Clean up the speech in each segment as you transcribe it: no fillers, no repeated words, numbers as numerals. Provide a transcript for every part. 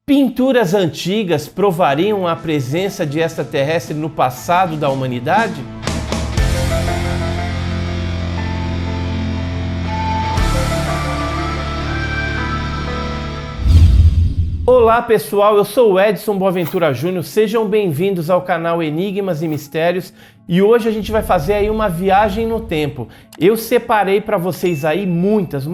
Pinturas antigas provariam a presença de extraterrestre no passado da humanidade? Olá pessoal, eu sou o Edson Boaventura Júnior, sejam bem-vindos ao canal Enigmas e Mistérios e hoje a gente vai fazer aí uma viagem no tempo. Eu separei para vocês aí muitas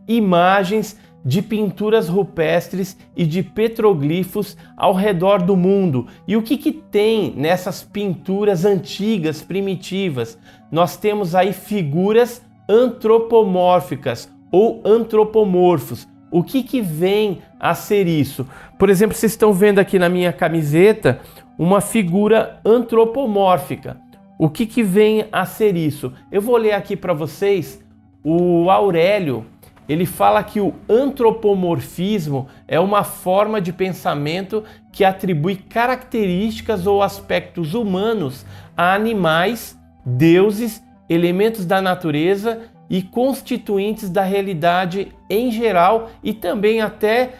imagens de pinturas rupestres e de petroglifos ao redor do mundo. E o que tem nessas pinturas antigas, primitivas? Nós temos aí figuras antropomórficas ou antropomorfos. O que vem a ser isso? Por exemplo, vocês estão vendo aqui na minha camiseta uma figura antropomórfica. O que vem a ser isso? Eu vou ler aqui para vocês. O Aurélio, ele fala que o antropomorfismo é uma forma de pensamento que atribui características ou aspectos humanos a animais, deuses, elementos da natureza e constituintes da realidade em geral e também até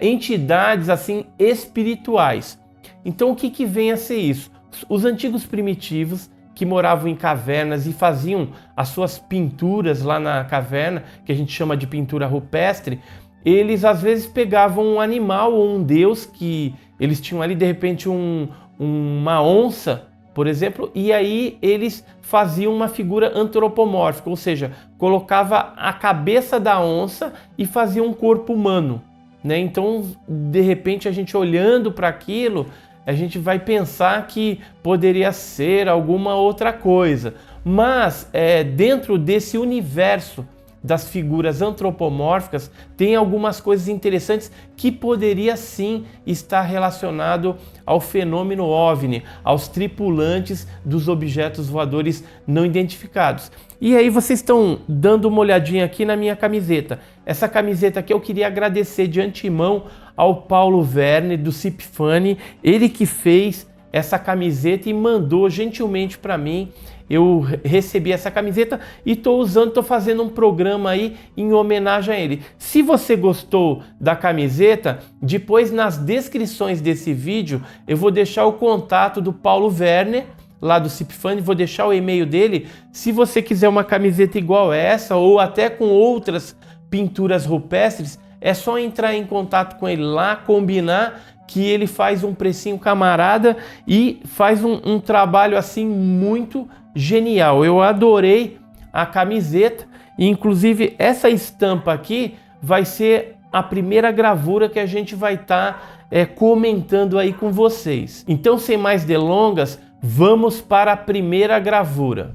entidades assim espirituais. Então o que vem a ser isso? Os antigos primitivos que moravam em cavernas e faziam as suas pinturas lá na caverna, que a gente chama de pintura rupestre, eles às vezes pegavam um animal ou um deus que eles tinham ali, de repente uma onça, por exemplo, e aí eles faziam uma figura antropomórfica, ou seja, colocava a cabeça da onça e fazia um corpo humano, né? Então, de repente, a gente olhando para aquilo, a gente vai pensar que poderia ser alguma outra coisa. Mas dentro desse universo das figuras antropomórficas, tem algumas coisas interessantes que poderia sim estar relacionado ao fenômeno OVNI, aos tripulantes dos objetos voadores não identificados. E aí vocês estão dando uma olhadinha aqui na minha camiseta. Essa camiseta aqui eu queria agradecer de antemão ao Paulo Verne do Cipfani, ele que fez essa camiseta e mandou gentilmente para mim. Eu recebi essa camiseta e estou usando, estou fazendo um programa aí em homenagem a ele. Se você gostou da camiseta, depois nas descrições desse vídeo eu vou deixar o contato do Paulo Werner, lá do Cipfani, vou deixar o e-mail dele. Se você quiser uma camiseta igual essa ou até com outras pinturas rupestres, é só entrar em contato com ele lá, combinar que ele faz um precinho camarada e faz um trabalho assim muito genial. Eu adorei a camiseta e inclusive essa estampa aqui vai ser a primeira gravura que a gente vai estar comentando aí com vocês. Então, sem mais delongas, vamos para a primeira gravura.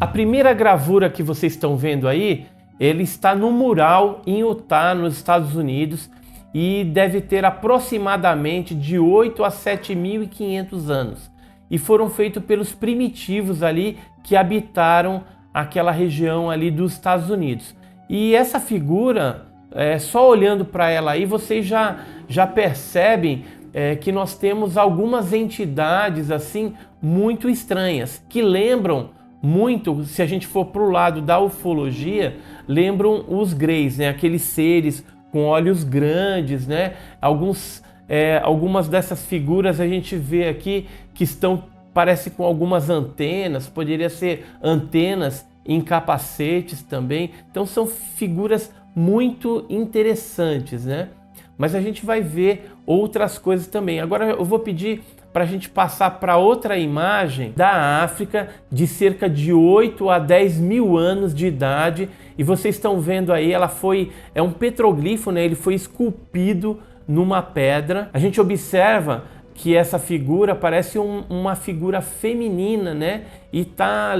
A primeira gravura que vocês estão vendo aí, ele está no mural em Utah, nos Estados Unidos, e deve ter aproximadamente de 8 a 7.500 anos. E foram feitos pelos primitivos ali que habitaram aquela região ali dos Estados Unidos. E essa figura, só olhando para ela aí, vocês já percebem que nós temos algumas entidades assim muito estranhas, que lembram muito, se a gente for para o lado da ufologia, lembram os greys, né? Aqueles seres com olhos grandes, né? Algumas dessas figuras a gente vê aqui que parece com algumas antenas, poderia ser antenas em capacetes também. Então são figuras muito interessantes, né? Mas a gente vai ver outras coisas também. Agora eu vou pedir para a gente passar para outra imagem da África de cerca de 8 a 10 mil anos de idade. E vocês estão vendo aí, é um petroglifo, né? Ele foi esculpido numa pedra. A gente observa que essa figura parece uma figura feminina, né? E está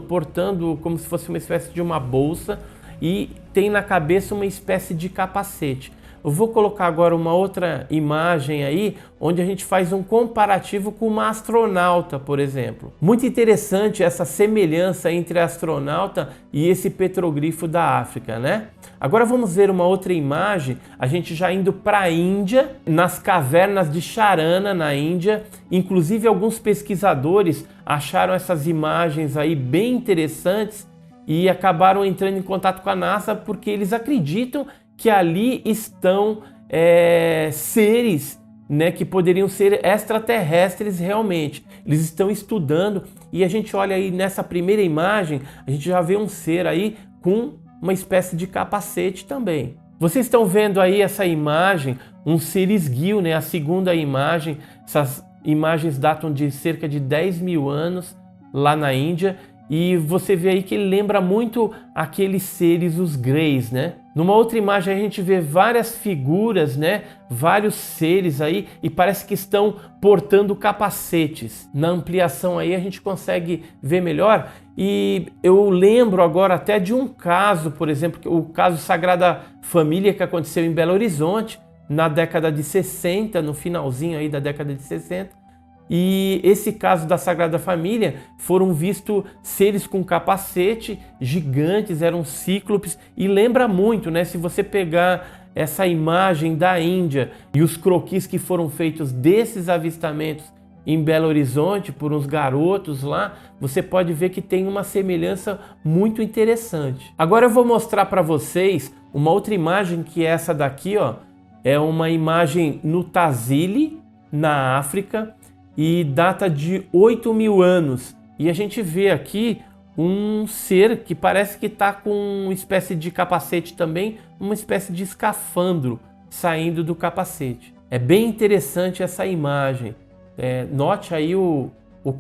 portando como se fosse uma espécie de uma bolsa e tem na cabeça uma espécie de capacete. Eu vou colocar agora uma outra imagem aí, onde a gente faz um comparativo com uma astronauta, por exemplo. Muito interessante essa semelhança entre a astronauta e esse petroglifo da África, né? Agora vamos ver uma outra imagem, a gente já indo para a Índia, nas cavernas de Charana, na Índia. Inclusive alguns pesquisadores acharam essas imagens aí bem interessantes e acabaram entrando em contato com a NASA porque eles acreditam que ali estão seres, né, que poderiam ser extraterrestres realmente. Eles estão estudando e a gente olha aí nessa primeira imagem, a gente já vê um ser aí com uma espécie de capacete também. Vocês estão vendo aí essa imagem, um ser esguio, né? A segunda imagem, essas imagens datam de cerca de 10 mil anos lá na Índia. E você vê aí que ele lembra muito aqueles seres, os greys, né? Numa outra imagem a gente vê várias figuras, né? Vários seres aí e parece que estão portando capacetes. Na ampliação aí a gente consegue ver melhor. E eu lembro agora até de um caso, por exemplo, o caso Sagrada Família que aconteceu em Belo Horizonte na década de 60, no finalzinho aí da década de 60. E esse caso da Sagrada Família foram vistos seres com capacete gigantes, eram cíclopes e lembra muito, né? Se você pegar essa imagem da Índia e os croquis que foram feitos desses avistamentos em Belo Horizonte por uns garotos lá, você pode ver que tem uma semelhança muito interessante. Agora eu vou mostrar para vocês uma outra imagem que é essa daqui, ó. É uma imagem no Tazili, na África, e data de 8 mil anos. E a gente vê aqui um ser que parece que está com uma espécie de capacete também, uma espécie de escafandro saindo do capacete. É bem interessante essa imagem. Note aí o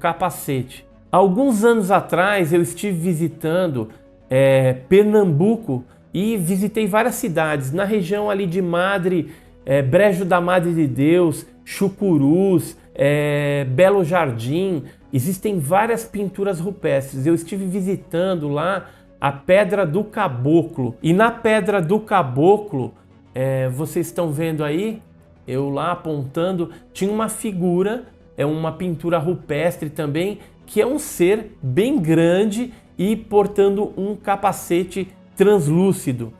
capacete. Alguns anos atrás eu estive visitando Pernambuco e visitei várias cidades na região ali de Brejo da Madre de Deus, Chucurus, Belo Jardim. Existem várias pinturas rupestres. Eu estive visitando lá a Pedra do Caboclo. E na Pedra do Caboclo, vocês estão vendo aí, eu lá apontando, tinha uma figura, uma pintura rupestre também, que é um ser bem grande e portando um capacete translúcido.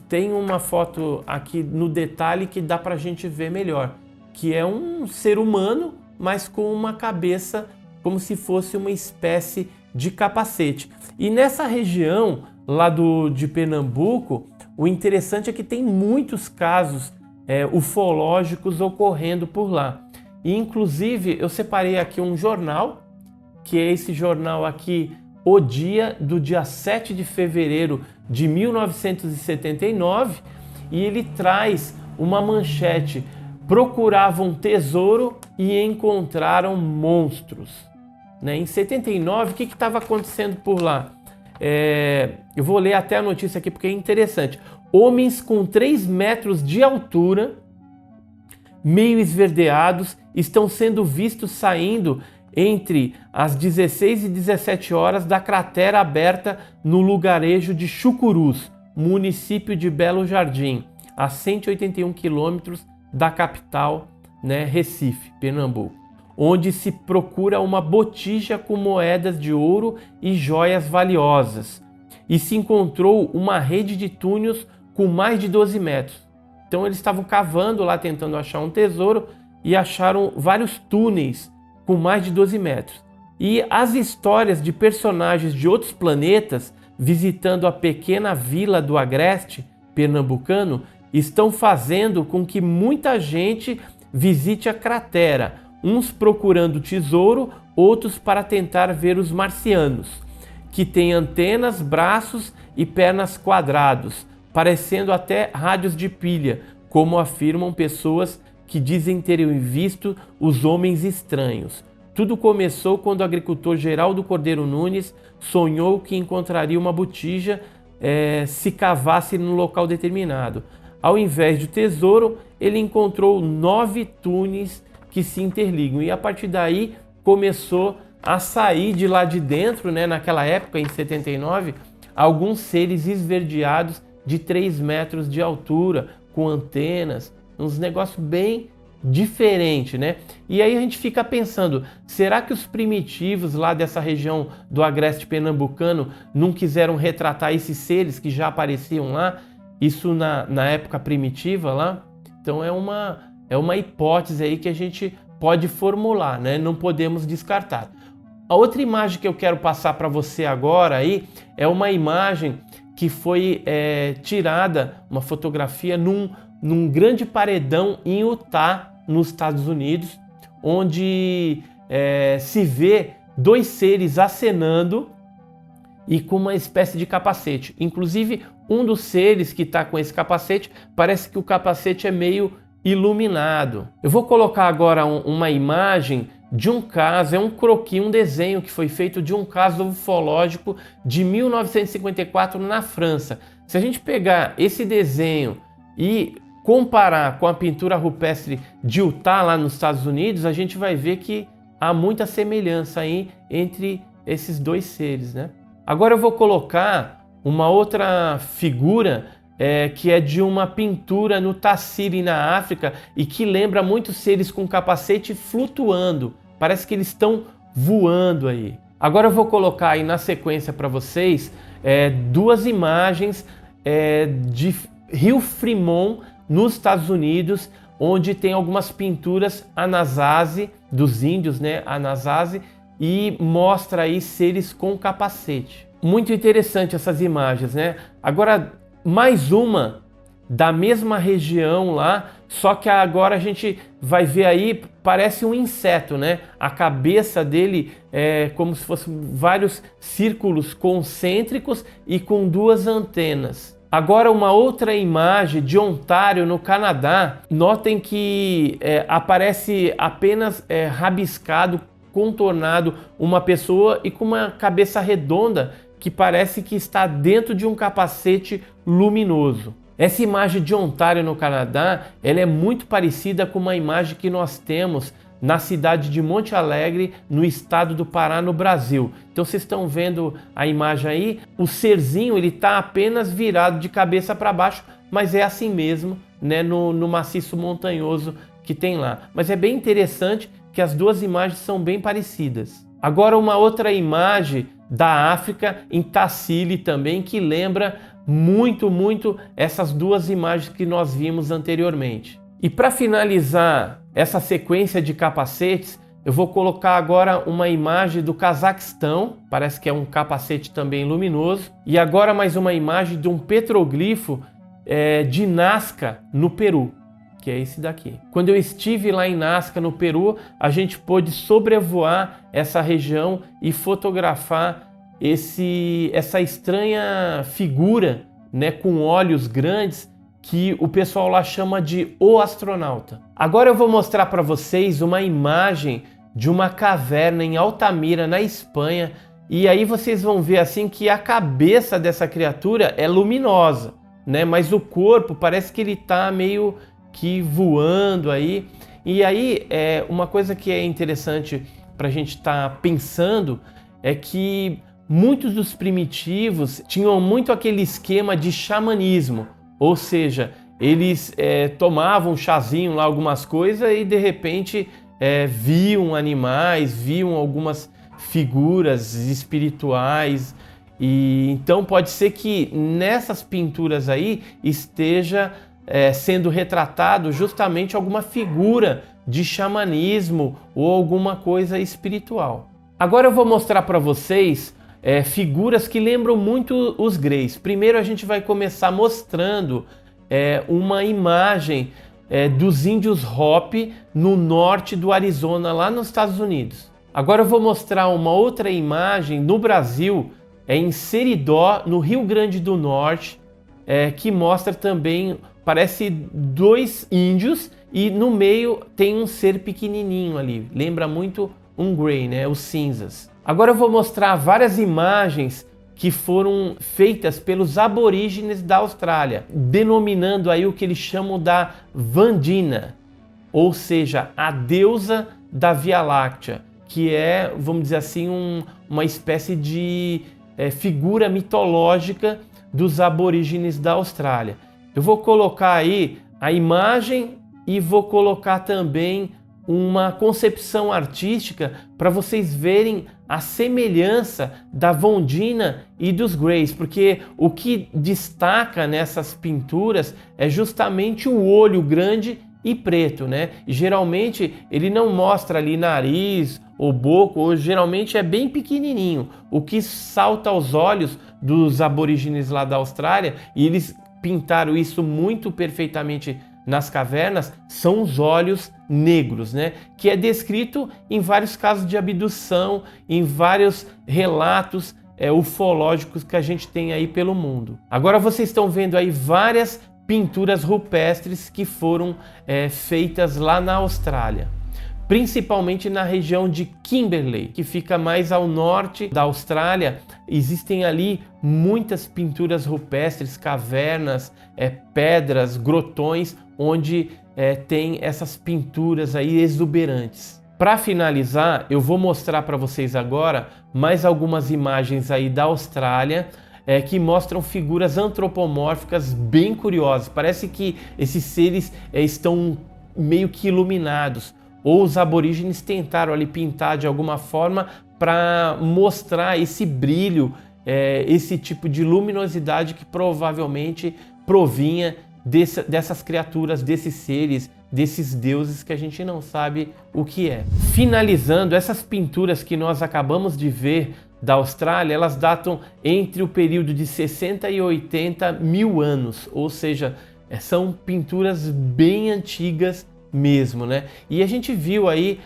Tem uma foto aqui no detalhe que dá pra gente ver melhor, que é um ser humano, mas com uma cabeça como se fosse uma espécie de capacete. E nessa região lá de Pernambuco, o interessante é que tem muitos casos ufológicos ocorrendo por lá. E inclusive eu separei aqui um jornal, que é esse jornal aqui, O Dia, do dia 7 de fevereiro de 1979, e ele traz uma manchete: procuravam tesouro e encontraram monstros. Né? Em 79, o que estava acontecendo por lá? Eu vou ler até a notícia aqui porque é interessante. Homens com 3 metros de altura, meio esverdeados, estão sendo vistos saindo entre as 16 e 17 horas da cratera aberta no lugarejo de Chucurus, município de Belo Jardim, a 181 quilômetros da capital, né, Recife, Pernambuco, onde se procura uma botija com moedas de ouro e joias valiosas. E se encontrou uma rede de túneis com mais de 12 metros. Então eles estavam cavando lá, tentando achar um tesouro, e acharam vários túneis com mais de 12 metros. E as histórias de personagens de outros planetas visitando a pequena vila do Agreste pernambucano estão fazendo com que muita gente visite a cratera, uns procurando tesouro, outros para tentar ver os marcianos, que têm antenas, braços e pernas quadrados, parecendo até rádios de pilha, como afirmam pessoas que dizem terem visto os homens estranhos. Tudo começou quando o agricultor Geraldo Cordeiro Nunes sonhou que encontraria uma botija se cavasse num local determinado. Ao invés de tesouro, ele encontrou 9 túneis que se interligam. E a partir daí começou a sair de lá de dentro, né, naquela época, em 79, alguns seres esverdeados de 3 metros de altura, com antenas, uns negócios bem diferentes, né? E aí a gente fica pensando, será que os primitivos lá dessa região do Agreste pernambucano não quiseram retratar esses seres que já apareciam lá? Isso na época primitiva lá? Então é uma hipótese aí que a gente pode formular, né? Não podemos descartar. A outra imagem que eu quero passar para você agora aí é uma imagem que foi tirada, uma fotografia num num grande paredão em Utah, nos Estados Unidos, onde se vê dois seres acenando e com uma espécie de capacete. Inclusive, um dos seres que está com esse capacete, parece que o capacete é meio iluminado. Eu vou colocar agora uma imagem de um caso, é um croquis, um desenho que foi feito de um caso ufológico de 1954 na França. Se a gente pegar esse desenho e comparar com a pintura rupestre de Utah lá nos Estados Unidos, a gente vai ver que há muita semelhança aí entre esses dois seres, né? Agora eu vou colocar uma outra figura que é de uma pintura no Tassili, na África, e que lembra muitos seres com capacete flutuando. Parece que eles estão voando aí. Agora eu vou colocar aí na sequência para vocês duas imagens de Rio Fremont, nos Estados Unidos, onde tem algumas pinturas Anasazi, dos índios, né, Anasazi, e mostra aí seres com capacete. Muito interessante essas imagens, né? Agora, mais uma da mesma região lá, só que agora a gente vai ver aí, parece um inseto, né? A cabeça dele é como se fossem vários círculos concêntricos e com duas antenas. Agora uma outra imagem de Ontário, no Canadá. Notem que aparece apenas rabiscado, contornado, uma pessoa e com uma cabeça redonda que parece que está dentro de um capacete luminoso. Essa imagem de Ontário, no Canadá, ela é muito parecida com uma imagem que nós temos na cidade de Monte Alegre, no estado do Pará, no Brasil. Então vocês estão vendo a imagem aí, o serzinho ele está apenas virado de cabeça para baixo, mas é assim mesmo, né, no maciço montanhoso que tem lá. Mas é bem interessante que as duas imagens são bem parecidas. Agora uma outra imagem da África, em Tassili também, que lembra muito essas duas imagens que nós vimos anteriormente. E para finalizar essa sequência de capacetes, eu vou colocar agora uma imagem do Cazaquistão, parece que é um capacete também luminoso, e agora mais uma imagem de um petroglifo de Nazca, no Peru, que é esse daqui. Quando eu estive lá em Nazca, no Peru, a gente pôde sobrevoar essa região e fotografar essa estranha figura, né, com olhos grandes, que o pessoal lá chama de O Astronauta. Agora eu vou mostrar para vocês uma imagem de uma caverna em Altamira, na Espanha, e aí vocês vão ver assim que a cabeça dessa criatura é luminosa, né, mas o corpo parece que ele está meio que voando aí. E aí uma coisa que é interessante para a gente estar pensando é que muitos dos primitivos tinham muito aquele esquema de xamanismo, ou seja, eles tomavam um chazinho lá, algumas coisas, e de repente viam animais, viam algumas figuras espirituais. E então pode ser que nessas pinturas aí esteja sendo retratado justamente alguma figura de xamanismo ou alguma coisa espiritual. Agora eu vou mostrar para vocês figuras que lembram muito os greys. Primeiro a gente vai começar mostrando uma imagem dos índios Hopi no norte do Arizona, lá nos Estados Unidos. Agora eu vou mostrar uma outra imagem no Brasil, em Seridó, no Rio Grande do Norte, que mostra também, parece dois índios e no meio tem um ser pequenininho ali. Lembra muito um grey, né? Os cinzas. Agora eu vou mostrar várias imagens que foram feitas pelos aborígenes da Austrália, denominando aí o que eles chamam da Vandina, ou seja, a deusa da Via Láctea, que é, vamos dizer assim, uma espécie de figura mitológica dos aborígenes da Austrália. Eu vou colocar aí a imagem e vou colocar também uma concepção artística para vocês verem a semelhança da Vondina e dos Greys, porque o que destaca nessas pinturas é justamente o olho grande e preto, né? E geralmente ele não mostra ali nariz ou boca, ou geralmente é bem pequenininho. O que salta aos olhos dos aborígenes lá da Austrália, e eles pintaram isso muito perfeitamente nas cavernas são os olhos negros, né? Que é descrito em vários casos de abdução, em vários relatos ufológicos que a gente tem aí pelo mundo. Agora vocês estão vendo aí várias pinturas rupestres que foram feitas lá na Austrália, principalmente na região de Kimberley, que fica mais ao norte da Austrália. Existem ali muitas pinturas rupestres, cavernas, pedras, grotões, onde tem essas pinturas aí exuberantes. Para finalizar, eu vou mostrar para vocês agora mais algumas imagens aí da Austrália, que mostram figuras antropomórficas bem curiosas. Parece que esses seres estão meio que iluminados, ou os aborígenes tentaram ali pintar de alguma forma para mostrar esse brilho, esse tipo de luminosidade que provavelmente provinha dessas criaturas, desses seres, desses deuses que a gente não sabe o que é. Finalizando, essas pinturas que nós acabamos de ver da Austrália, elas datam entre o período de 60 e 80 mil anos, ou seja, são pinturas bem antigas mesmo, né? E a gente viu aí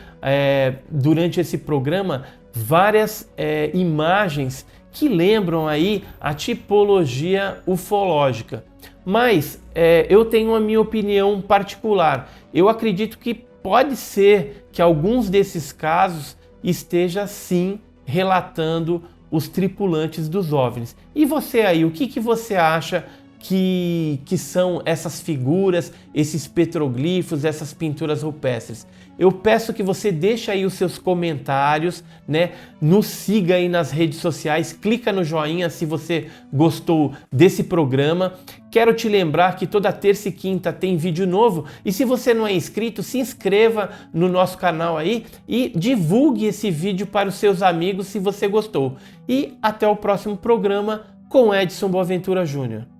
durante esse programa várias imagens que lembram aí a tipologia ufológica. Mas eu tenho a minha opinião particular. Eu acredito que pode ser que alguns desses casos esteja sim relatando os tripulantes dos OVNIs. E você aí, o que você acha que são essas figuras, esses petroglifos, essas pinturas rupestres? Eu peço que você deixe aí os seus comentários, né? Nos siga aí nas redes sociais, clica no joinha se você gostou desse programa. Quero te lembrar que toda terça e quinta tem vídeo novo, e se você não é inscrito, se inscreva no nosso canal aí e divulgue esse vídeo para os seus amigos se você gostou. E até o próximo programa com Edson Boaventura Júnior.